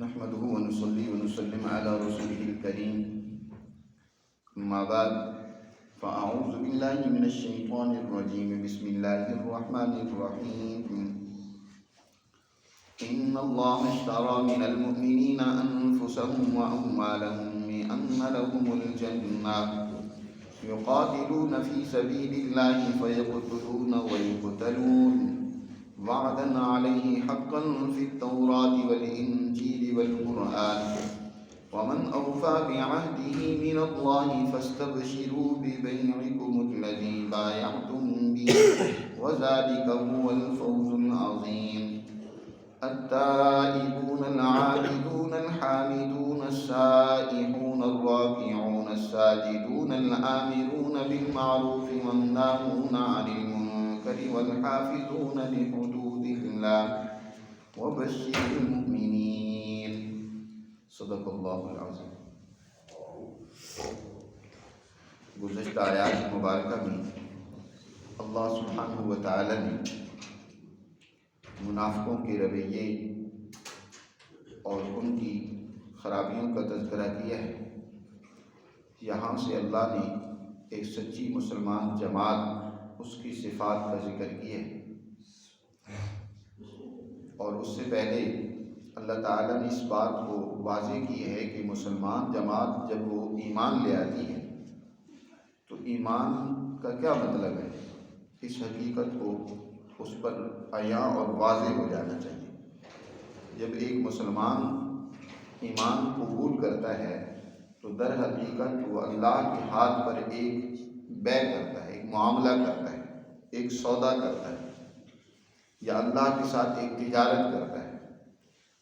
نحمده ونصلي ونسلم على رسوله الكريم أما بعد فأعوذ بالله من الشيطان الرجيم بسم الله الرحمن الرحيم إن الله اشترى من المؤمنين أنفسهم وأموالهم بأن لهم الجنة يقاتلون في سبيل الله فيقتلون ويقتلون وعدا عليه حقا في التوراة والإنجيل والقرآن ومن أوفى بعهده من الله فاستبشروا ببيعكم الذي بايعتم به وذلك هو الفوز العظيم التائبون العابدون الحامدون السائحون الراكعون الساجدون الآمرون بالمعروف والناهون عن المنكر والحافظون لحدود الله وبشر المؤمنين صدق اللہ العظیم۔ گزشتہ آیات مبارکہ میں اللہ سبحانہ و تعالی نے منافقوں کے رویے اور ان کی خرابیوں کا تذکرہ کیا ہے۔ یہاں سے اللہ نے ایک سچی مسلمان جماعت، اس کی صفات کا ذکر کیا ہے، اور اس سے پہلے اللہ تعالیٰ نے اس بات کو واضح کی ہے کہ مسلمان جماعت جب وہ ایمان لے آتی ہے تو ایمان کا کیا مطلب ہے، اس حقیقت کو اس پر عیاں اور واضح ہو جانا چاہیے۔ جب ایک مسلمان ایمان قبول کرتا ہے تو در حقیقت وہ اللہ کے ہاتھ پر ایک بیع کرتا ہے، ایک معاملہ کرتا ہے، ایک سودا کرتا ہے، یا اللہ کے ساتھ ایک تجارت کرتا ہے۔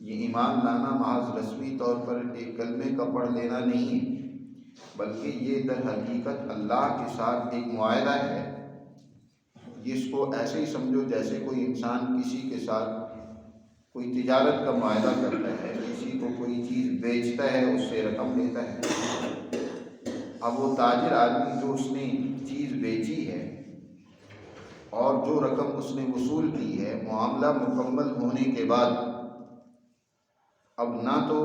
یہ ایمان لانا محض رسمی طور پر ایک کلمے کا پڑھ لینا نہیں ہے، بلکہ یہ در حقیقت اللہ کے ساتھ ایک معاہدہ ہے، جس کو ایسے ہی سمجھو جیسے کوئی انسان کسی کے ساتھ کوئی تجارت کا معاہدہ کرتا ہے، کسی کو کوئی چیز بیچتا ہے، اس سے رقم لیتا ہے۔ اب وہ تاجر آدمی جو اس نے چیز بیچی ہے اور جو رقم اس نے وصول کی ہے، معاملہ مکمل ہونے کے بعد اب نہ تو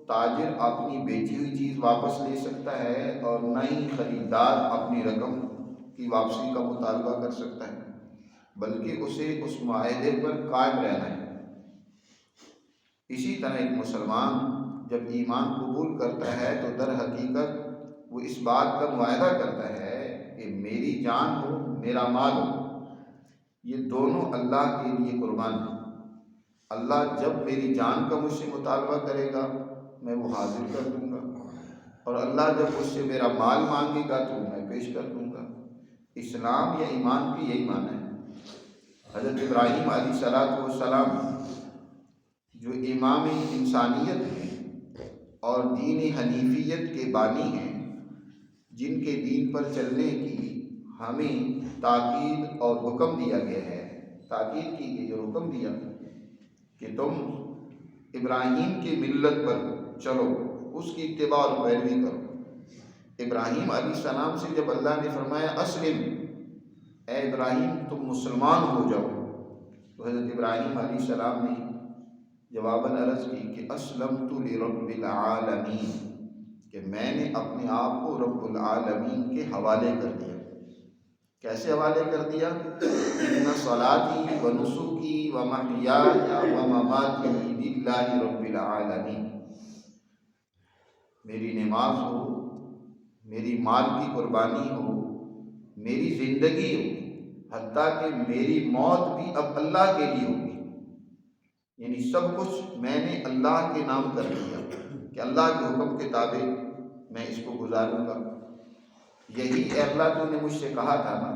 تاجر اپنی بیچی ہوئی چیز واپس لے سکتا ہے اور نہ ہی خریدار اپنی رقم کی واپسی کا مطالبہ کر سکتا ہے، بلکہ اسے اس معاہدے پر قائم رہنا ہے۔ اسی طرح ایک مسلمان جب ایمان قبول کرتا ہے تو در حقیقت وہ اس بات کا معاہدہ کرتا ہے کہ میری جان ہو، میرا مال ہو، یہ دونوں اللہ کے لیے قربان ہیں۔ اللہ جب میری جان کا مجھ سے مطالبہ کرے گا میں وہ حاضر کر دوں گا، اور اللہ جب مجھ سے میرا مال مانگے گا تو میں پیش کر دوں گا۔ اسلام یا ایمان کی یہی معنی ہے۔ حضرت ابراہیم علیہ السلام جو امام انسانیت ہیں اور دین حنیفیت کے بانی ہیں، جن کے دین پر چلنے کی ہمیں تاکید اور حکم دیا گیا ہے، تاکید کی گئی اور حکم دیا کہ تم ابراہیم کی ملت پر چلو، اس کی اتباع اور پیروی کرو۔ ابراہیم علیہ السلام سے جب اللہ نے فرمایا اسلم، اے ابراہیم تم مسلمان ہو جاؤ، تو حضرت ابراہیم علیہ السلام نے جواباً عرض کی کہ اسلمت لرب العالمین، کہ میں نے اپنے آپ کو رب العالمین کے حوالے کر دیا۔ کیسے حوالے کر دیا؟ ان صلاتی و نسکی و محیای و مماتی للہ رب العالمین، میری نماز ہو، میری مال کی قربانی ہو، میری زندگی ہو، حتیٰ کہ میری موت بھی اب اللہ کے لیے ہوگی، یعنی سب کچھ میں نے اللہ کے نام کر دیا کہ اللہ کے حکم کے تابع میں اس کو گزاروں گا۔ یہی اے اللہ تو نے مجھ سے کہا تھا نا،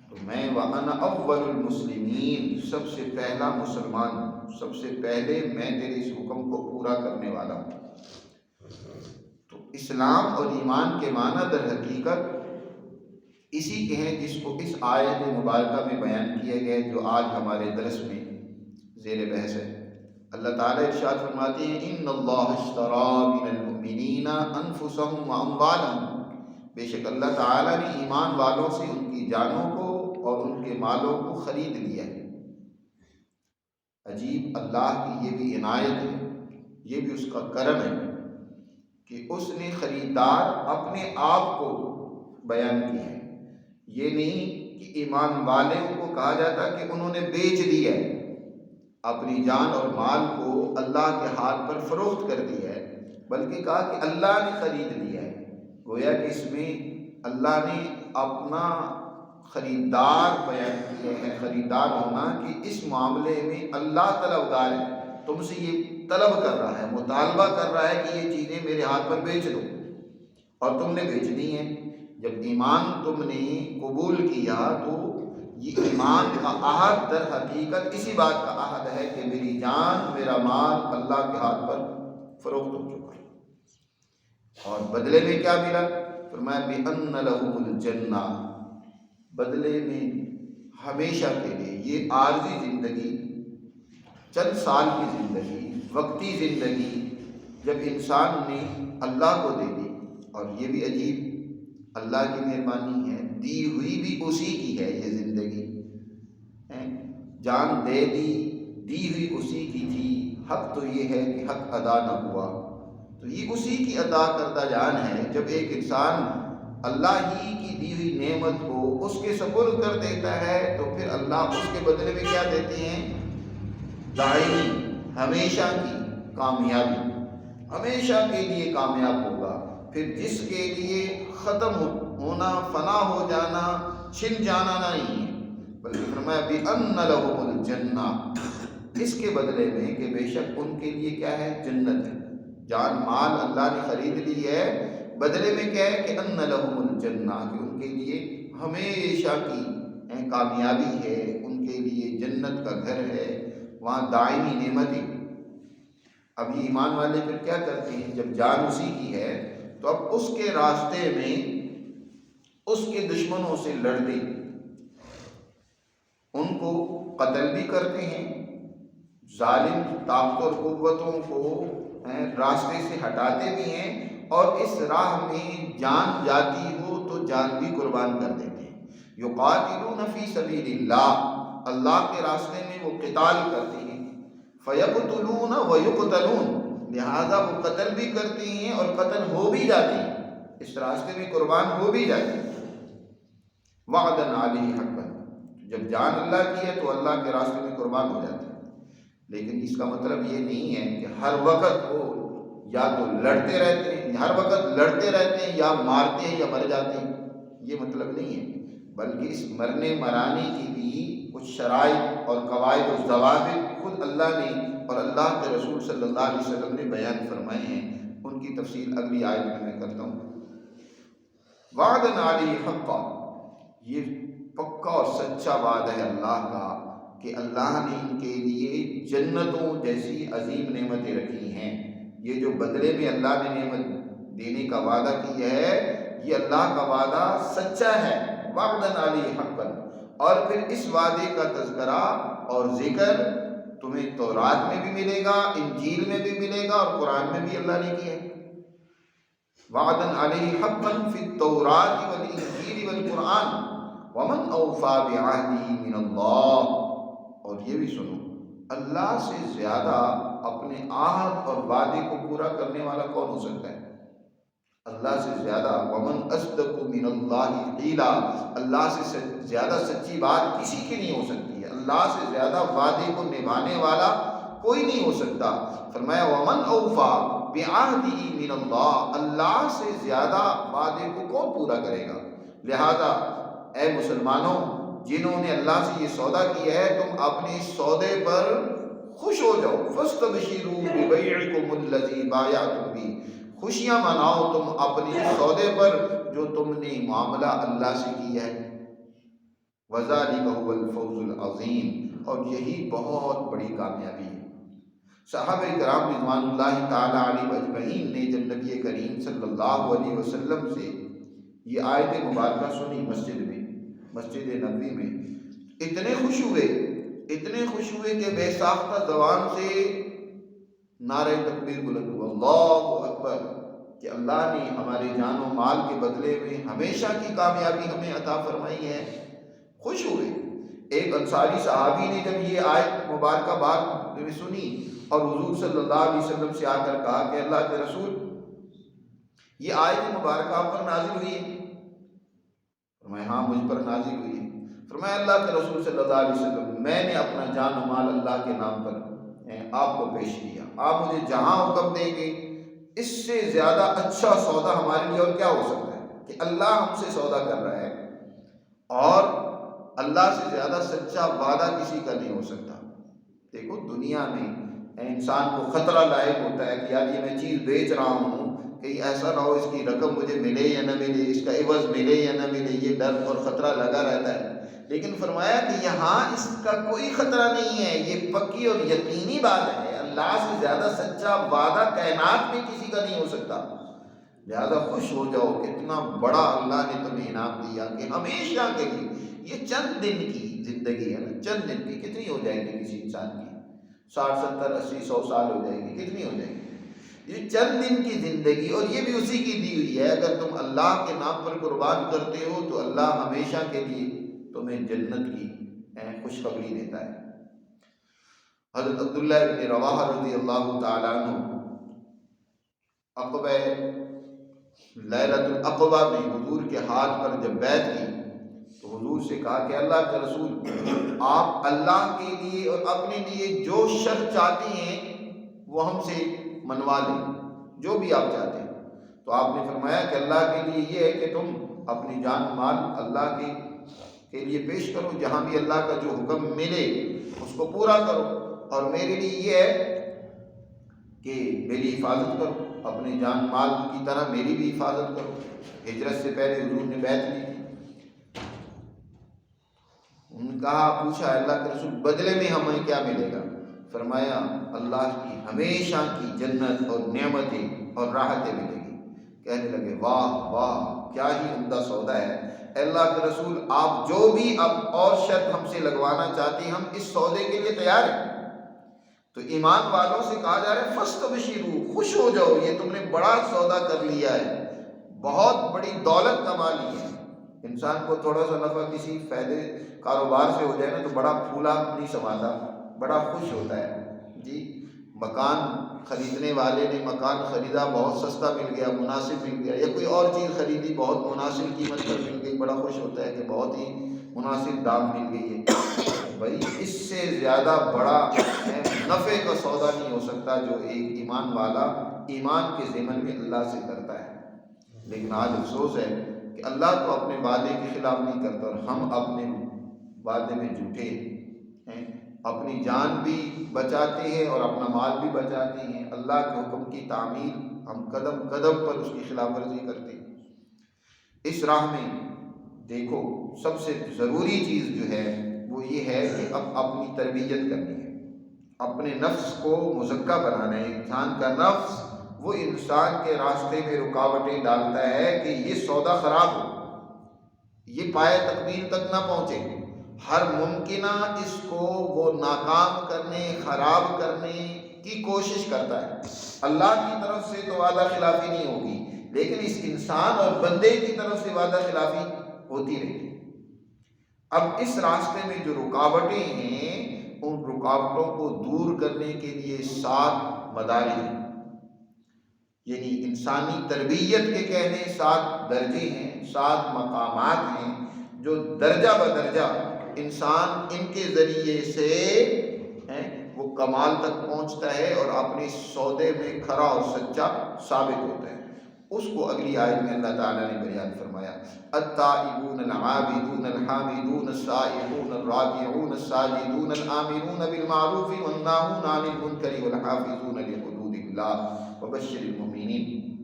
تو میں وَأَنَا أَوَّلُ الْمُسْلِمِينَ، سب سے پہلا مسلمان ہوں، سب سے پہلے میں تیرے اس حکم کو پورا کرنے والا ہوں۔ تو اسلام اور ایمان کے معنی در حقیقت اسی کے ہیں جس کو اس آیت مبارکہ میں بیان کیا گیا جو آج ہمارے درس میں زیر بحث ہے۔ اللہ تعالیٰ ارشاد فرماتے ہیں ان اللہ اشتری من المؤمنین انفسهم واموالهم، بے شک اللہ تعالیٰ نے ایمان والوں سے ان کی جانوں کو اور ان کے مالوں کو خرید لیا ہے۔ عجیب اللہ کی یہ بھی عنایت ہے، یہ بھی اس کا کرم ہے کہ اس نے خریدار اپنے آپ کو بیان کیا ہے۔ یہ نہیں کہ ایمان والوں کو کہا جاتا کہ انہوں نے بیچ دیا ہے، اپنی جان اور مال کو اللہ کے ہاتھ پر فروخت کر دیا ہے، بلکہ کہا کہ اللہ نے خرید لیا ہے۔ گویا کہ اس میں اللہ نے اپنا خریدار بیان کیا ہے، خریدار ہونا کہ اس معاملے میں اللہ طلبگار ہے، تم سے یہ طلب کر رہا ہے، مطالبہ کر رہا ہے کہ یہ چیزیں میرے ہاتھ پر بیچ دو، اور تم نے بیچنی ہے۔ جب ایمان تم نے قبول کیا تو یہ ایمان کا عہد در حقیقت اسی بات کا عہد ہے کہ میری جان میرا مال اللہ کے ہاتھ پر فروخت ہو چکا ہے۔ اور بدلے میں کیا ملا؟ فرمایا بِأَنَّ لَهُمُ الْجَنَّةَ، بدلے میں ہمیشہ کے لیے، یہ عارضی زندگی، چند سال کی زندگی، وقتی زندگی جب انسان نے اللہ کو دے دی، اور یہ بھی عجیب اللہ کی مہربانی ہے، دی ہوئی بھی اسی کی ہے یہ زندگی، جان دے دی ہوئی اسی کی تھی، حق تو یہ ہے کہ حق ادا نہ ہوا تو یہ اسی کی ادا کردہ جان ہے۔ جب ایک انسان اللہ ہی کی دی ہوئی نعمت کو اس کے سپرد کر دیتا ہے تو پھر اللہ اس کے بدلے میں کیا دیتے ہیں؟ دائمی، ہمیشہ کی کامیابی، ہمیشہ کے لیے کامیاب ہوگا۔ پھر جس کے لیے ختم ہونا، فنا ہو جانا، چھن جانا نہیں ہے، بلکہ فرمایا بِأَنَّ لَهُمُ الْجَنَّةَ، اس کے بدلے میں کہ بے شک ان کے لیے کیا ہے؟ جنت ہے۔ جان مال اللہ نے خرید لی ہے، بدلے میں کیا ہے کہ أَنَّ لَهُمُ الْجَنَّةَ، کہ ان کے لیے ہمیشہ کی کامیابی ہے، ان کے لیے جنت کا گھر ہے، وہاں دائمی نعمتیں۔ اب یہ ایمان والے پھر کیا کرتے ہیں؟ جب جان اسی کی ہے تو اب اس کے راستے میں اس کے دشمنوں سے لڑتے، ان کو قتل بھی کرتے ہیں، ظالم طاقت اور قوتوں کو راستے سے ہٹاتے بھی ہیں، اور اس راہ میں جان جاتی ہو تو جان بھی قربان کر دیتے ہیں۔ یقاتلون فی سبیل اللہ، اللہ کے راستے میں وہ قتال کرتے ہیں، فیقتلون ویقتلون، لہذا وہ قتل بھی کرتے ہیں اور قتل ہو بھی جاتے ہیں، اس راستے میں قربان ہو بھی جاتے ہیں۔ وعدن علیہ حقا، جب جان اللہ کی ہے تو اللہ کے راستے میں قربان ہو جاتے ہیں۔ لیکن اس کا مطلب یہ نہیں ہے کہ ہر وقت وہ یا تو لڑتے رہتے ہیں، ہر وقت لڑتے رہتے ہیں یا مارتے ہیں یا مر جاتے ہیں، یہ مطلب نہیں ہے، بلکہ اس مرنے مرانے کی بھی کچھ شرائط اور قواعد و ضوابط خود اللہ نے اور اللہ کے رسول صلی اللہ علیہ وسلم نے بیان فرمائے ہیں، ان کی تفصیل اگلی آیت میں کرتا ہوں۔ وعدن علیہ حقا، یہ پکا اور سچا وعدہ ہے اللہ کا کہ اللہ نے ان کے لیے جنتوں جیسی عظیم نعمتیں رکھی ہیں۔ یہ جو بدلے میں اللہ نے نعمت دینے کا وعدہ کیا ہے، یہ اللہ کا وعدہ سچا ہے، وعدن علیہ حقا۔ اور پھر اس وعدے کا تذکرہ اور ذکر تمہیں تورات میں بھی ملے گا، انجیل میں بھی ملے گا، اور قرآن میں بھی اللہ نے کیا ہے۔ وعدن علیہ حقا فی التوراۃ والانجیل والقرآن ومن اوفی بعہدہ من اللہ۔ اور یہ بھی سنو، اللہ سے زیادہ اپنے عہد اور وعدے کو پورا کرنے والا کون ہو سکتا ہے؟ اللہ سے زیادہ، ومن اصدق من اللہ قیلا، اللہ سے زیادہ سچی بات کسی کی نہیں ہو سکتی ہے، اللہ سے زیادہ وعدے کو نبھانے والا کوئی نہیں ہو سکتا۔ فرمایا ومن اوفی بعہدہ من اللہ، اللہ سے زیادہ وعدے کو کون پورا کرے گا؟ لہذا اے مسلمانوں، جنہوں نے اللہ سے یہ سودا کیا ہے، تم اپنے سودے پر خوش ہو جاؤ، فاستبشروا ببیعکم الذی بایعتم بہ، خوشیاں مناؤ تم اپنے سودے پر جو تم نے معاملہ اللہ سے کیا ہے۔ وذالک هو الفوز العظیم، اور یہی بہت بڑی کامیابی ہے۔ صحابہ کرام رضوان اللہ تعالی علیہم اجمعین نے جب نبی کریم صلی اللہ علیہ وسلم سے یہ آیت مبارکہ سنی مسجد نبوی میں، اتنے خوش ہوئے کہ بے ساختہ زبان سے نعرہ تکبیر بلند ہوا، اللہ اکبر، کہ اللہ نے ہمارے جان و مال کے بدلے میں ہمیشہ کی کامیابی ہمیں عطا فرمائی ہے۔ خوش ہوئے۔ ایک انصاری صحابی نے جب یہ آیت مبارکہ بات سنی اور حضور صلی اللہ علیہ وسلم سے آ کر کہا کہ اللہ کے رسول یہ آیت مبارکہ آپ پر نازل ہوئی ہے؟ فرمایا ہاں مجھ پر نازل ہوئی ہے۔ فرمایا اللہ کے رسول صلی اللہ علیہ وسلم میں نے اپنا جان و مال اللہ کے نام پر آپ کو پیش کیا، آپ مجھے جہاں حکم دیں گے اس سے زیادہ اچھا سودا ہمارے لیے اور کیا ہو سکتا ہے کہ اللہ ہم سے سودا کر رہا ہے، اور اللہ سے زیادہ سچا وعدہ کسی کا نہیں ہو سکتا۔ دیکھو دنیا میں انسان کو خطرہ لاحق ہوتا ہے کہ یار یہ میں چیز بیچ رہا ہوں کہیں ایسا نہ ہو اس کی رقم مجھے ملے یا نہ ملے، اس کا عوض ملے یا نہ ملے، یہ ڈر اور خطرہ لگا رہتا ہے۔ لیکن فرمایا کہ یہاں اس کا کوئی خطرہ نہیں ہے، یہ پکی اور یقینی بات ہے، اللہ سے زیادہ سچا وعدہ کائنات میں کسی کا نہیں ہو سکتا۔ لہذا خوش ہو جاؤ کہ اتنا بڑا اللہ نے تمہیں انعام دیا کہ ہمیشہ کے لیے، یہ چند دن کی زندگی ہے نا، چند دن کی کتنی ہو جائے گی کسی انسان کی؟ 60 70 80 100 سال ہو جائے گی، کتنی ہو جائے گی؟ یہ چند دن کی زندگی، اور یہ بھی اسی کی دی ہوئی ہے۔ اگر تم اللہ کے نام پر قربان کرتے ہو تو اللہ ہمیشہ کے لیے تمہیں جنت کی خوشخبری دیتا ہے۔ حضرت عبداللہ ابن رواحہ رضی اللہ تعالیٰ عنہ عقبہ لیلۃ العقبہ میں حضور کے ہاتھ پر جب بیعت کی تو حضور سے کہا کہ اللہ کے رسول آپ اللہ کے لیے اور اپنے لیے جو شرط چاہتے ہیں وہ ہم سے منوا لیں، جو بھی آپ چاہتے ہیں۔ تو آپ نے فرمایا کہ اللہ کے لیے یہ ہے کہ تم اپنی جان مال اللہ کے لیے پیش کرو، جہاں بھی اللہ کا جو حکم ملے اس کو پورا کرو، اور میرے لیے یہ ہے کہ میری حفاظت کرو، اپنے جان مال کی طرح میری بھی حفاظت کرو۔ ہجرت سے پہلے حضور نے بیعت لی تھی۔ انہوں نے کہا، پوچھا اللہ کے رسول بدلے میں ہمیں کیا ملے گا؟ فرمایا اللہ کی ہمیشہ کی جنت اور نعمتیں اور راحتیں ملے گی۔ کہنے لگے واہ واہ کیا ہی عمدہ سودا ہے، اے اللہ کے رسول آپ جو بھی اب اور شرط ہم سے لگوانا چاہتے ہیں ہم اس سودے کے لیے تیار ہیں۔ تو ایمان والوں سے کہا جا رہا ہے فاستبشروا، خوش ہو جاؤ، یہ تم نے بڑا سودا کر لیا ہے، بہت بڑی دولت کما لی ہے۔ انسان کو تھوڑا سا نفع کسی فائدے کاروبار سے ہو جائے نا تو بڑا پھولا نہیں سماتا، بڑا خوش ہوتا ہے۔ جی مکان خریدنے والے نے مکان خریدا، بہت سستا مل گیا، مناسب مل گیا، یا کوئی اور چیز خریدی بہت مناسب قیمت پر مل گئی، بڑا خوش ہوتا ہے کہ بہت ہی مناسب دام مل گئی ہے۔ بھائی اس سے زیادہ بڑا نفع کا سودا نہیں ہو سکتا جو ایک ایمان والا ایمان کے ضمن میں اللہ سے کرتا ہے۔ لیکن آج افسوس ہے کہ اللہ تو اپنے وعدے کے خلاف نہیں کرتا، اور ہم اپنے وعدے میں جھوٹے ہیں، اپنی جان بھی بچاتے ہیں اور اپنا مال بھی بچاتے ہیں، اللہ کے حکم کی تعمیل ہم قدم قدم پر اس کی خلاف ورزی کرتے ہیں۔ اس راہ میں دیکھو سب سے ضروری چیز جو ہے وہ یہ ہے کہ اب اپنی تربیت کرنی ہے، اپنے نفس کو مزکہ بنانا ہے۔ انسان کا نفس وہ انسان کے راستے میں رکاوٹیں ڈالتا ہے کہ یہ سودا خراب ہو، یہ پائے تکمیل تک نہ پہنچے، ہر ممکنہ اس کو وہ ناکام کرنے، خراب کرنے کی کوشش کرتا ہے۔ اللہ کی طرف سے تو وعدہ خلافی نہیں ہوگی، لیکن اس انسان اور بندے کی طرف سے وعدہ خلافی ہوتی رہتی ہے۔ اب اس راستے میں جو رکاوٹیں ہیں ان رکاوٹوں کو دور کرنے کے لیے 7 مدارج ہیں، یعنی انسانی تربیت کے کہنے 7 درجے ہیں، 7 مقامات ہیں جو درجہ بدرجہ انسان ان کے ذریعے سے وہ کمال تک پہنچتا ہے اور اپنے سودے میں کھرا اور سچا ثابت ہوتا ہے۔ اس کو اگلی آیت میں اللہ تعالیٰ نے بیان فرمایا، التائبون العابدون الحامدون السائحون الراکعون الساجدون الآمرون بالمعروف والناہون عن المنکر والحافظون لحدود اللہ وبشر المؤمنین۔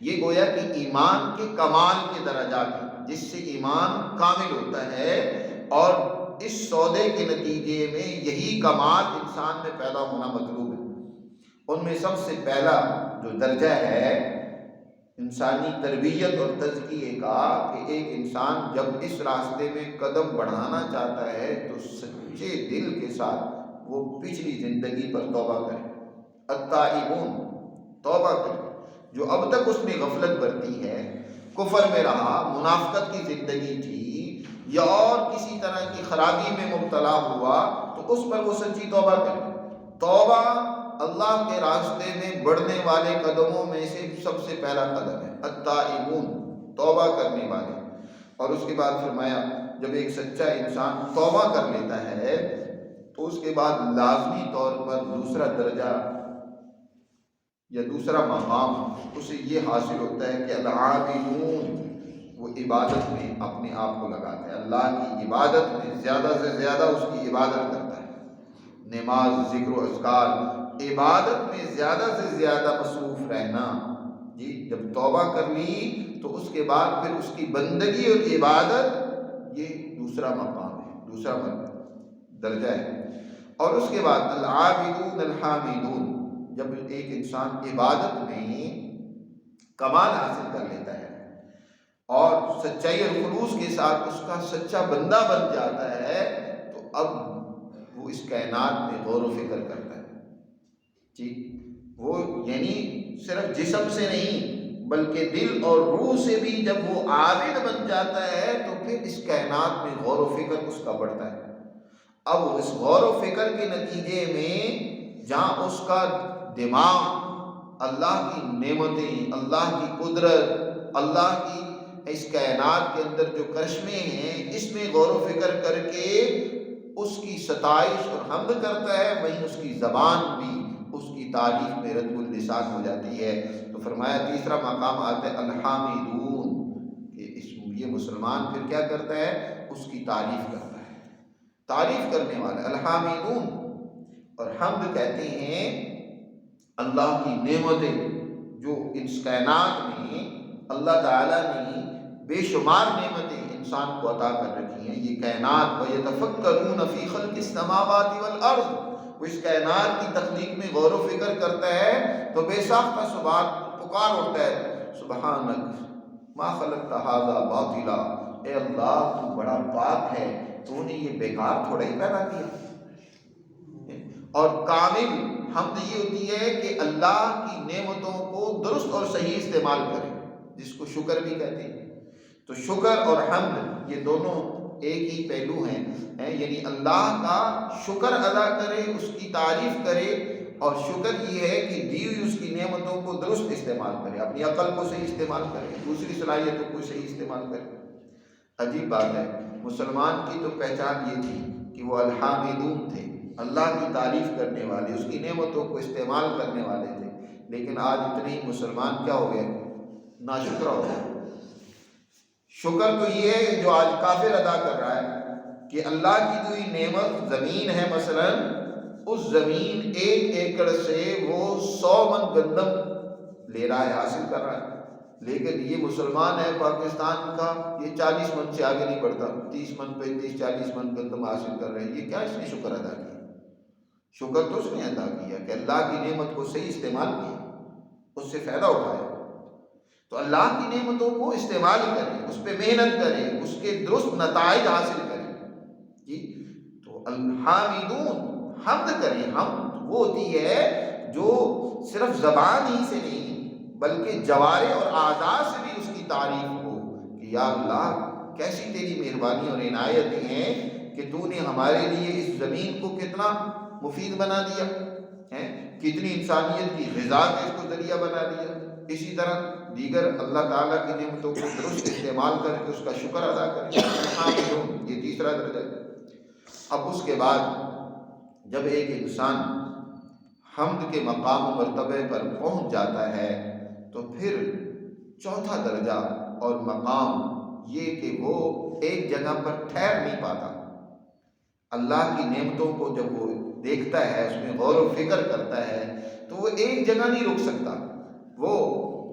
یہ گویا کہ ایمان کے کمال کے درجات ہیں جس سے ایمان کامل ہوتا ہے، اور اس سودے کے نتیجے میں یہی کمال انسان میں پیدا ہونا مطلوب ہے۔ ان میں سب سے پہلا جو درجہ ہے انسانی تربیت اور تزکیے کا، کہ ایک انسان جب اس راستے میں قدم بڑھانا چاہتا ہے تو سچے دل کے ساتھ وہ پچھلی زندگی پر توبہ کرے۔ التائبون، توبہ کرے، جو اب تک اس میں غفلت برتی ہے، کفر میں رہا، منافقت کی زندگی تھی، یا اور کسی طرح کی خرابی میں مبتلا ہوا، تو اس پر وہ سچی توبہ کرے۔ توبہ اللہ کے راستے میں بڑھنے والے قدموں میں سے سب سے پہلا قدم ہے، التائبون، توبہ کرنے والے۔ اور اس کے بعد فرمایا جب ایک سچا انسان توبہ کر لیتا ہے تو اس کے بعد لازمی طور پر دوسرا درجہ یا دوسرا مقام اسے یہ حاصل ہوتا ہے کہ العابدون، وہ عبادت میں اپنے آپ کو لگاتا ہے، اللہ کی عبادت میں زیادہ سے زیادہ اس کی عبادت کرتا ہے، نماز، ذکر و اذکار، عبادت میں زیادہ سے زیادہ مصروف رہنا۔ جی جب توبہ کر لی تو اس کے بعد پھر اس کی بندگی اور عبادت، یہ دوسرا مقام ہے، دوسرا درجہ ہے۔ اور اس کے بعد العابدون الحامدون، جب ایک انسان عبادت میں کمال حاصل کر لیتا ہے اور سچائی اور خلوص کے ساتھ اس کا سچا بندہ بن جاتا ہے تو اب وہ اس کائنات میں غور و فکر کرتا ہے۔ جی وہ یعنی صرف جسم سے نہیں بلکہ دل اور روح سے بھی جب وہ عابد بن جاتا ہے تو پھر اس کائنات میں غور و فکر اس کا بڑھتا ہے۔ اب اس غور و فکر کے نتیجے میں جہاں اس کا دماغ اللہ کی نعمتیں، اللہ کی قدرت، اللہ کی اس کائنات کے اندر جو کرشمے ہیں اس میں غور و فکر کر کے اس کی ستائش اور حمد کرتا ہے، وہیں اس کی زبان بھی اس کی تعریف میں رطب اللسان ہو جاتی ہے۔ تو فرمایا تیسرا مقام آتا ہے الحامدون، کہ یہ مسلمان پھر کیا کرتا ہے، اس کی تعریف کرتا ہے، تعریف کرنے والا الحامدون۔ اور حمد کہتے ہیں اللہ کی نعمتیں جو اس کائنات میں اللہ تعالیٰ نے بے شمار نعمتیں انسان کو عطا کر رکھی ہیں۔ یہ کائنات وَيَتَفَكَّرُونَ فِي خَلْقِ السَّمَاوَاتِ وَالْأَرْضِ، وہ اس کائنات کی تخلیق میں غور و فکر کرتا ہے تو بے ساختہ سبحان پکار اٹھتا ہے، سبحانک ما خلقت ھذا باطلا، اے اللہ تو بڑا پاک ہے، تو نے یہ بیکار تھوڑا ہی پیدا کیا۔ اور کامل حمد یہ ہوتی ہے کہ اللہ کی نعمتوں کو درست اور صحیح استعمال کرے، جس کو شکر بھی کہتے ہیں۔ تو شکر اور حمد یہ دونوں ایک ہی پہلو ہیں، یعنی اللہ کا شکر ادا کرے، اس کی تعریف کرے، اور شکر یہ ہے کہ دی ہوئی اس کی نعمتوں کو درست استعمال کرے، اپنی عقل کو صحیح استعمال کرے، دوسری صلاحیتوں کو صحیح استعمال کرے۔ عجیب بات ہے، مسلمان کی تو پہچان یہ تھی کہ وہ الحامدون تھے، اللہ کی تعریف کرنے والے، اس کی نعمتوں کو استعمال کرنے والے تھے، لیکن آج اتنے ہی مسلمان کیا ہو گئے، ناشکرہ ہو گئے۔ شکر تو یہ ہے جو آج کافر ادا کر رہا ہے کہ اللہ کی کوئی نعمت زمین ہے، مثلا اس زمین 1 ایکڑ سے وہ 100 من گندم لے رہا ہے، حاصل کر رہا ہے، لیکن یہ مسلمان ہے پاکستان کا، یہ 40 من سے آگے نہیں بڑھتا، 30 من 35 40 من گندم حاصل کر رہے ہیں۔ یہ کیا اس نے شکر ادا کیا؟ شکر تو اس نے ادا کیا کہ اللہ کی نعمت کو صحیح استعمال کیا، اس سے فائدہ اٹھایا۔ تو اللہ کی نعمتوں کو استعمال کریں، اس پہ محنت کریں، اس کے درست نتائج حاصل کریں۔ جی تو الحامدون، حمد کریں۔ حمد وہ ہوتی ہے جو صرف زبان ہی سے نہیں بلکہ جوارح اور اعضاء سے بھی اس کی تعریف ہو کہ یا اللہ کیسی تیری مہربانی اور عنایتیں ہیں کہ تو نے ہمارے لیے اس زمین کو کتنا مفید بنا دیا ہے، کتنی انسانیت کی غذا کا اس کو ذریعہ بنا دیا۔ اسی طرح دیگر اللہ تعالیٰ کی نعمتوں کو درست استعمال کر کے اس کا شکر ادا کریں۔ یہ تیسرا درجہ ہے۔ اب اس کے بعد جب ایک انسان حمد کے مقام و مرتبے پر پہنچ جاتا ہے تو پھر چوتھا درجہ اور مقام یہ کہ وہ ایک جگہ پر ٹھہر نہیں پاتا۔ اللہ کی نعمتوں کو جب وہ دیکھتا ہے، اس میں غور و فکر کرتا ہے تو وہ ایک جگہ نہیں رک سکتا، وہ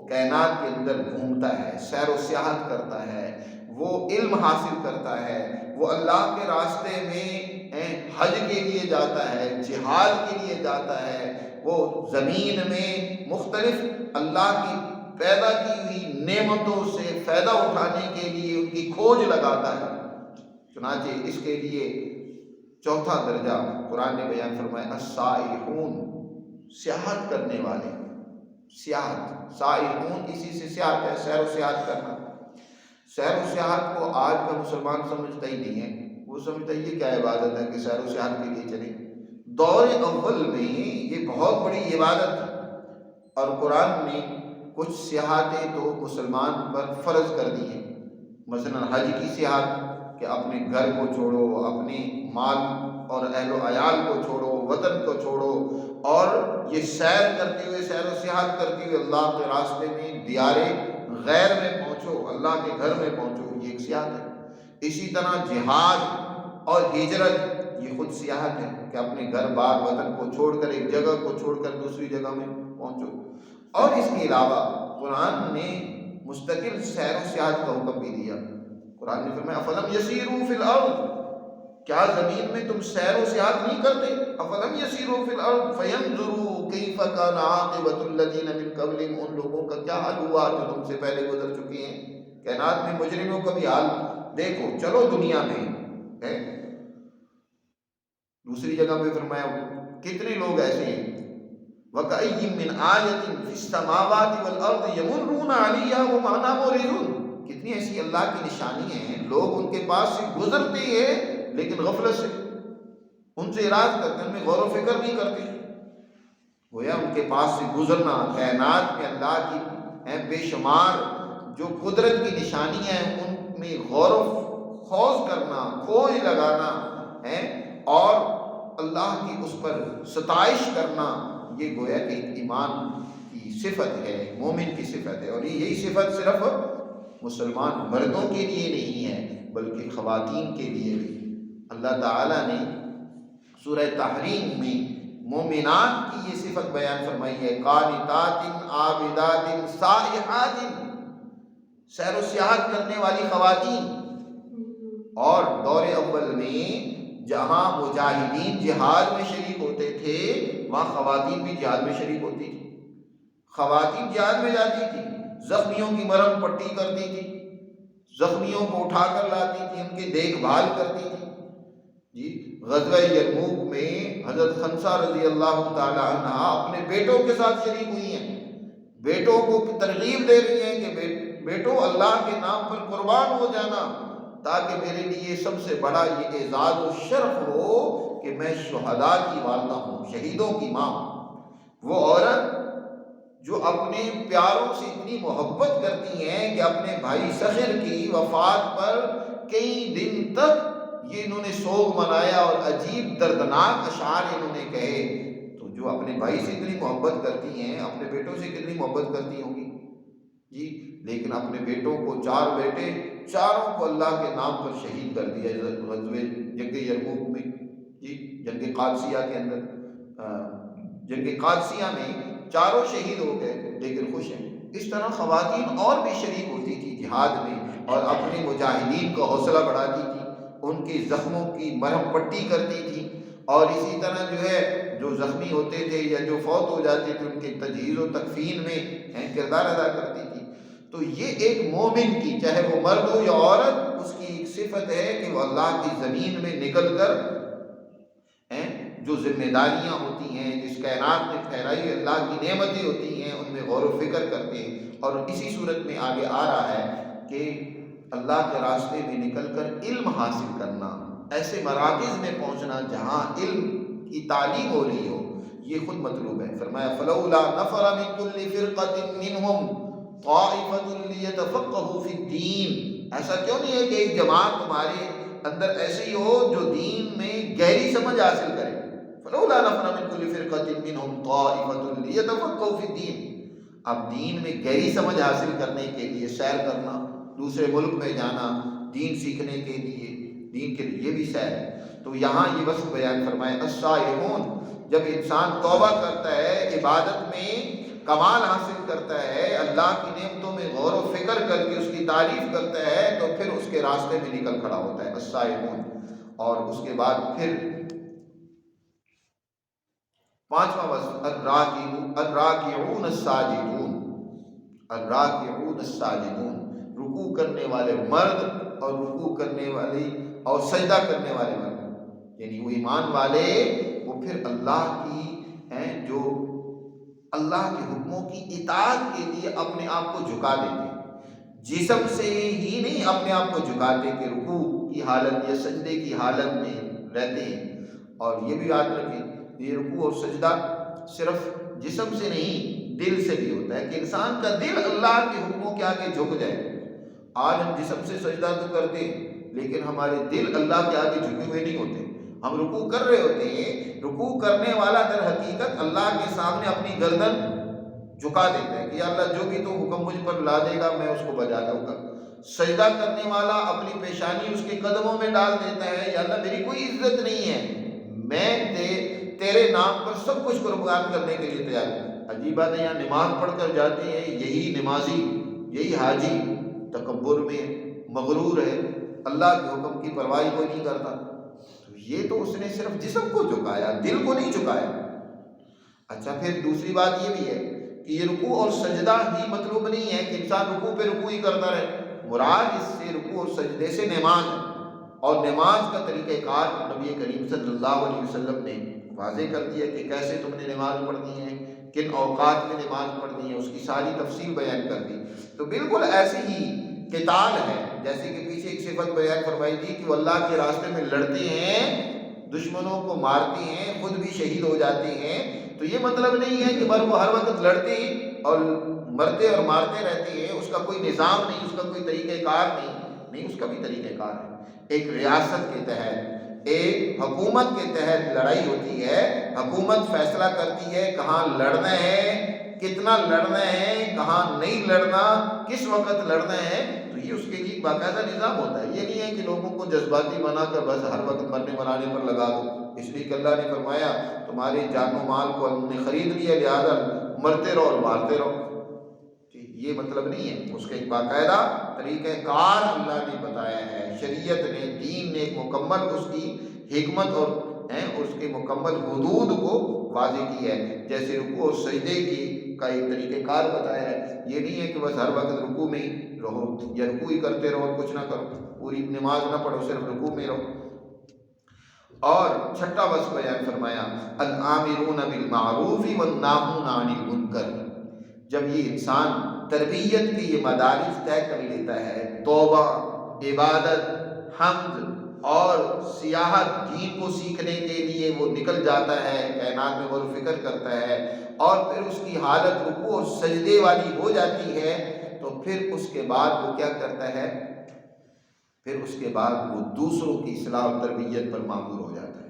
کائنات کے اندر گھومتا ہے، سیر و سیاحت کرتا ہے، وہ علم حاصل کرتا ہے، وہ اللہ کے راستے میں حج کے لیے جاتا ہے، جہاد کے لیے جاتا ہے، وہ زمین میں مختلف اللہ کی پیدا کی ہوئی نعمتوں سے فائدہ اٹھانے کے لیے ان کی کھوج لگاتا ہے۔ چنانچہ اس کے لیے چوتھا درجہ قرآن نے بیان فرمایا السائحون، سیاحت کرنے والے، سیاحت، سائحون اسی سے سیاحت ہے، سیر و سیاحت کرنا۔ سیر و سیاحت کو آج کا مسلمان سمجھتا ہی نہیں ہے، وہ سمجھتا ہے یہ کیا عبادت ہے کہ سیر و سیاحت کے لیے چلیں۔ دور اول میں یہ بہت بڑی عبادت تھی، اور قرآن نے کچھ سیاحتیں تو مسلمان پر فرض کر دی ہیں، مثلا حج کی سیاحت کہ اپنے گھر کو چھوڑو، اپنے مال اور اہل و عیال کو چھوڑو، وطن کو چھوڑو، اور یہ سیر کرتے ہوئے، سیر و سیاحت کرتے ہوئے اللہ کے راستے میں دیار غیر میں پہنچو، اللہ کے گھر میں پہنچو، یہ ایک سیاحت ہے۔ اسی طرح جہاد اور ہجرت یہ خود سیاحت ہے کہ اپنے گھر بار وطن کو چھوڑ کر، ایک جگہ کو چھوڑ کر دوسری جگہ میں پہنچو۔ اور اس کے علاوہ قرآن نے مستقل سیر و سیاحت کا حکم بھی دیا۔ قرآن نے فرمایا افلم یسیروا فی الارض، کیا زمین میں تم سیر و سیاحت نہیں کرتے؟ افلم یسیروا فی الارض فینظروا کیف کان عاقبۃ الذین من قبلہم، ان لوگوں کا کیا حال ہوا جو تم سے پہلے گزر چکے ہیں۔ کائنات میں مجرموں کا بھی حال دیکھو، چلو دنیا میں ہے۔ دوسری جگہ پہ فرمایا کتنے لوگ ایسے ہیں، وَكَأَيٍّ مِّنْ آيَةٍ فِي السَّمَاوَاتِ وَالْأَرْضِ يَمُرُّونَ عَلَيْهَا وَهُمْ عَنْهَا مُعْرِضُونَ، کتنی ایسی اللہ کی نشانیاں ہیں، لوگ ان کے پاس سے گزرتے ہیں لیکن غفلت سے ان سے اعراض کرتے ہیں، ان میں غور و فکر نہیں کرتے۔ گویا ان کے پاس سے گزرنا، کائنات میں اللہ کی بے شمار جو قدرت کی نشانیاں ہیں ان میں غور و خوض کرنا، کھوج لگانا ہے، اور اللہ کی اس پر ستائش کرنا، یہ گویا کہ ایمان کی صفت ہے، مومن کی صفت ہے۔ اور یہی صفت صرف مسلمان مردوں کے لیے نہیں ہے بلکہ خواتین کے لیے بھی۔ اللہ تعالیٰ نے سورہ تحریم میں مومنات کی یہ صفت بیان فرمائی ہے، قانتات عابدات سائحات، سیر و سیاحت کرنے والی خواتین۔ اور دور اول میں جہاں مجاہدین جہاد میں شریک ہوتے تھے وہاں خواتین بھی جہاد میں شریک ہوتی تھی، خواتین جہاد میں جاتی تھی، زخمیوں کی مرہم پٹی کرتی تھی، زخمیوں کو اٹھا کر لاتی تھی، ان کی دیکھ بھال کرتی تھی۔ جی غزوہ یرموک میں حضرت خنسہ رضی اللہ تعالی عنہ اپنے بیٹوں کے ساتھ شریک ہوئی ہیں، بیٹوں کو ترغیب دے رہی ہیں کہ بیٹو اللہ کے نام پر قربان ہو جانا، تاکہ میرے لیے سب سے بڑا یہ اعزاز و شرف ہو کہ میں شہداء کی والدہ ہوں، شہیدوں کی ماں ہوں۔ وہ عورت جو اپنے پیاروں سے اتنی محبت کرتی ہیں کہ اپنے بھائی صخر کی وفات پر کئی دن تک یہ انہوں نے سوگ منایا اور عجیب دردناک اشعار انہوں نے کہے، تو جو اپنے بھائی سے اتنی محبت کرتی ہیں اپنے بیٹوں سے کتنی محبت کرتی ہوں گی جی۔ لیکن اپنے بیٹوں کو، 4 بیٹے، چاروں کو اللہ کے نام پر شہید کر دیا غزوہ جنگ یرموک میں جی، جنگ قادسیہ کے اندر۔ جنگ قادسیہ میں چاروں شہید ہو گئے لیکن خوش ہیں۔ اس طرح خواتین اور بھی شریک ہوتی تھی جہاد میں اور اپنے مجاہدین کا حوصلہ بڑھاتی تھی، ان کے زخموں کی مرہم پٹی کرتی تھی، اور اسی طرح جو زخمی ہوتے تھے یا جو فوت ہو جاتے تھے ان کے تجہیز و تکفین میں کردار ادا کرتی تھی۔ تو یہ ایک مومن کی، چاہے وہ مرد ہو یا عورت، اس کی ایک صفت ہے کہ وہ اللہ کی زمین میں نکل کر جو ذمہ داریاں ہوتی ہیں، جس کائنات میں پھیلائی ہوئی اللہ کی نعمتیں ہوتی ہیں، ان میں غور و فکر کرتے ہیں۔ اور اسی صورت میں آگے آ رہا ہے کہ اللہ کے راستے میں نکل کر علم حاصل کرنا، ایسے مراکز میں پہنچنا جہاں علم کی تعلیم ہو رہی ہو، یہ خود مطلوب ہے۔ فرمایا فَلَوْلَا نَفَرَ مِن كُلِّ فِرْقَةٍ مِّنْهُمْ طَائِفَةٌ لِيَتَفَقَّهُوا فِي الدِّينِ، ایسا کیوں نہیں ہے کہ ایک جماعت تمہارے اندر ایسی ہو جو دین میں گہری سمجھ حاصل کرے۔ فَلَوْلَا نَفَرَ مِن كُلِّ فِرْقَةٍ مِّنْهُمْ طَائِفَةٌ لِيَتَفَقَّهُوا فِي الدِّينِ، اب دین میں گہری سمجھ حاصل کرنے کے لیے سیر کرنا، دوسرے ملک میں جانا دین سیکھنے کے لیے، دین کے لیے بھی سیر ہے۔ تو یہاں یہ وصف بیان فرمائے السائحون، جب انسان توبہ کرتا ہے، عبادت میں کمال حاصل کرتا ہے، اللہ کی نعمتوں میں غور و فکر کر کے اس کی تعریف کرتا ہے، تو پھر اس کے راستے میں نکل کھڑا ہوتا ہے السائحون۔ اور اس کے بعد پھر 5واں وصف الراکعون الساجدون، الراکعون الساجدون، رکوع کرنے والے مرد اور رکوع کرنے والی اور سجدہ کرنے والے مرد، یعنی وہ ایمان والے وہ پھر اللہ کی جو اللہ کے حکموں کی اطاعت کے لیے اپنے آپ کو جھکا دیتے ہیں، جسم سے ہی نہیں اپنے آپ کو جھکاتے کہ رکوع کی حالت یا سجدے کی حالت میں رہتے ہیں۔ اور یہ بھی یاد رکھیں یہ رکوع اور سجدہ صرف جسم سے نہیں دل سے بھی ہوتا ہے کہ انسان کا دل اللہ کے حکموں کے آگے جھک جائے۔ آج ہم جسم سے سجدہ تو کرتے ہیں لیکن ہمارے دل اللہ کے آگے جھکے ہوئے نہیں ہوتے۔ ہم رکوع کر رہے ہوتے ہیں، رکوع کرنے والا در حقیقت اللہ کے سامنے اپنی گردن جھکا دیتا ہے کہ یا اللہ جو بھی تو حکم مجھ پر لا دے گا میں اس کو بجا دوں گا۔ سجدہ کرنے والا اپنی پیشانی اس کے قدموں میں ڈال دیتا ہے، یا اللہ میری کوئی عزت نہیں ہے، میں تیرے نام پر سب کچھ قربان کرنے کے لیے تیار ہوں۔ عجیب بات ہے، یہاں نماز پڑھ کر جاتے ہیں یہی نمازی، یہی حاجی تکبر میں مغرور ہے، اللہ کے حکم کی پرواہ کوئی نہیں کرتا۔ تو یہ تو اس نے صرف جسم کو جھکایا، دل کو نہیں جھکایا۔ اچھا پھر دوسری بات یہ بھی ہے کہ یہ رکوع اور سجدہ ہی مطلوب نہیں ہے کہ انسان رکوع پہ رکوع ہی کرتا رہے، مراد اس سے رکوع اور سجدے سے نماز ہے، اور نماز کا طریقہ کار نبی کریم صلی اللہ علیہ وسلم نے واضح کر دیا کہ کیسے تم نے نماز پڑھنی ہے، کن اوقات میں نماز پڑھنی ہے، اس کی ساری تفصیل بیان کر دی۔ تو بالکل ایسے ہی قتال ہے، جیسے کہ پیچھے ایک صفت بیان فرمائی تھی کہ وہ اللہ کے راستے میں لڑتے ہیں، دشمنوں کو مارتے ہیں، خود بھی شہید ہو جاتے ہیں۔ تو یہ مطلب نہیں ہے کہ بس وہ ہر وقت لڑتے اور مرتے اور مارتے رہتے ہیں، اس کا کوئی نظام نہیں، اس کا کوئی طریقہ کار نہیں، اس کا بھی طریقہ کار ہے۔ ایک ریاست کے تحت، ایک حکومت کے تحت لڑائی ہوتی ہے، حکومت فیصلہ کرتی ہے کہاں لڑنا ہے، کتنا لڑنا ہے، کہاں نہیں لڑنا، کس وقت لڑنا ہے۔ تو یہ اس کے لیے باقاعدہ نظام ہوتا ہے، یہ نہیں ہے کہ لوگوں کو جذباتی بنا کر بس ہر وقت مرنے مرانے پر لگا دو۔ اس لیے کہ اللہ نے فرمایا تمہاری جان و مال کو ہم نے خرید لیا، لہذا مرتے رہو اور مارتے رہو۔ یہ مطلب نہیں ہے، اس کا ایک باقاعدہ طریقہ کار اللہ نے بتایا ہے، شریعت نے، دین نے ایک مکمل اس کی حکمت اور اس کے مکمل حدود کو واضح کی ہے۔ جیسے رکوع اور سجدے کی کا ایک طریقہ کار بتایا ہے، یہ نہیں ہے کہ بس ہر وقت رکوع میں ہی رہو یا رکوع ہی کرتے رہو اور کچھ نہ کرو، پوری نماز نہ پڑھو، صرف رکوع میں رہو۔ اور چھٹا وصف بیان فرمایا الآمرون بالمعروف والناہون عن المنکر۔ جب یہ انسان تربیت کے یہ مدارج طے کر لیتا ہے، توبہ، عبادت، حمد اور سیاحت، دین کو سیکھنے کے لیے وہ نکل جاتا ہے، کائنات میں غور و فکر کرتا ہے، اور پھر اس کی حالت رکوع اور سجدے والی ہو جاتی ہے، تو پھر اس کے بعد وہ کیا کرتا ہے؟ پھر اس کے بعد وہ دوسروں کی اصلاح اور تربیت پر مامور ہو جاتا ہے،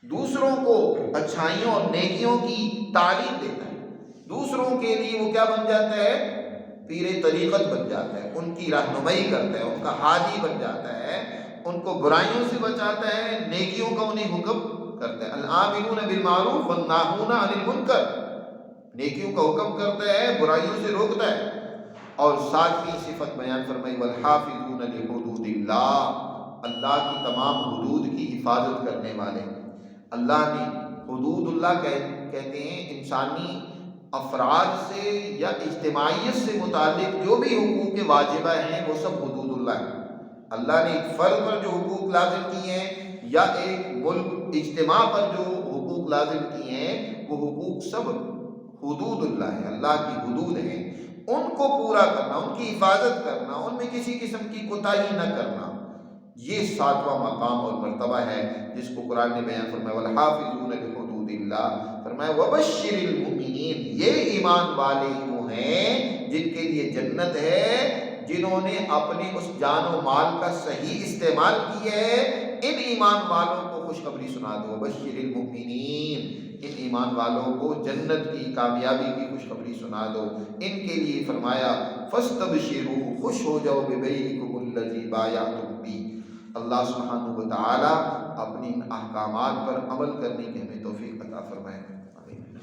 دوسروں کو اچھائیوں اور نیکیوں کی تعلیم دیتا ہے، دوسروں کے لیے وہ کیا بن جاتا ہے؟ پیر طریقت بن جاتا ہے، ان کی رہنمائی کرتا ہے، ان کا ہادی بن جاتا ہے، ان کو برائیوں سے بچاتا ہے، نیکیوں کا انہیں حکم کرتا ہے۔ الآمرون بالمعروف والناہون عن المنکر، نیکیوں کا حکم کرتا ہے، برائیوں سے روکتا ہے۔ اور ساتویں صفت بیان فرمائی والحافظون لحدود اللہ، اللہ کی تمام حدود کی حفاظت کرنے والے۔ اللہ نے حدود اللہ کہتے ہیں انسانی افراد سے یا اجتماعیت سے متعلق جو بھی حقوق واجبہ ہیں وہ سب حدود اللہ ہیں۔ اللہ نے ایک فرد پر جو حقوق لازم کیے ہیں یا ایک ملک اجتماع پر جو حقوق لازم کیے ہیں، وہ حقوق سب حدود اللہ ہیں، اللہ کی حدود ہیں، ان کو پورا کرنا، ان کی حفاظت کرنا، ان میں کسی قسم کی کوتاہی نہ کرنا، یہ ساتواں مقام اور مرتبہ ہے جس کو قرآن نے بیان فرمایا والحافظون لحدود اللہ، فرمایا وبشر المؤمنین، یہ ایمان والے وہ ہیں جن کے لیے جنت ہے، جنہوں نے اپنے اس جان و مال کا صحیح استعمال کیا ہے، ان ایمان والوں کو خوشخبری سنا دو، وبشر المؤمنین، ان ایمان والوں کو جنت کی کامیابی کی خوشخبری سنا دو۔ ان کے لیے فرمایا فاستبشروا، خوش ہو جاؤ ببیعکم الذی بایعتم بہ۔ اللہ سبحانہ و تعالی اپنی ان احکامات پر عمل کرنے کی ہمیں توفیق عطا فرمائے۔ آمین۔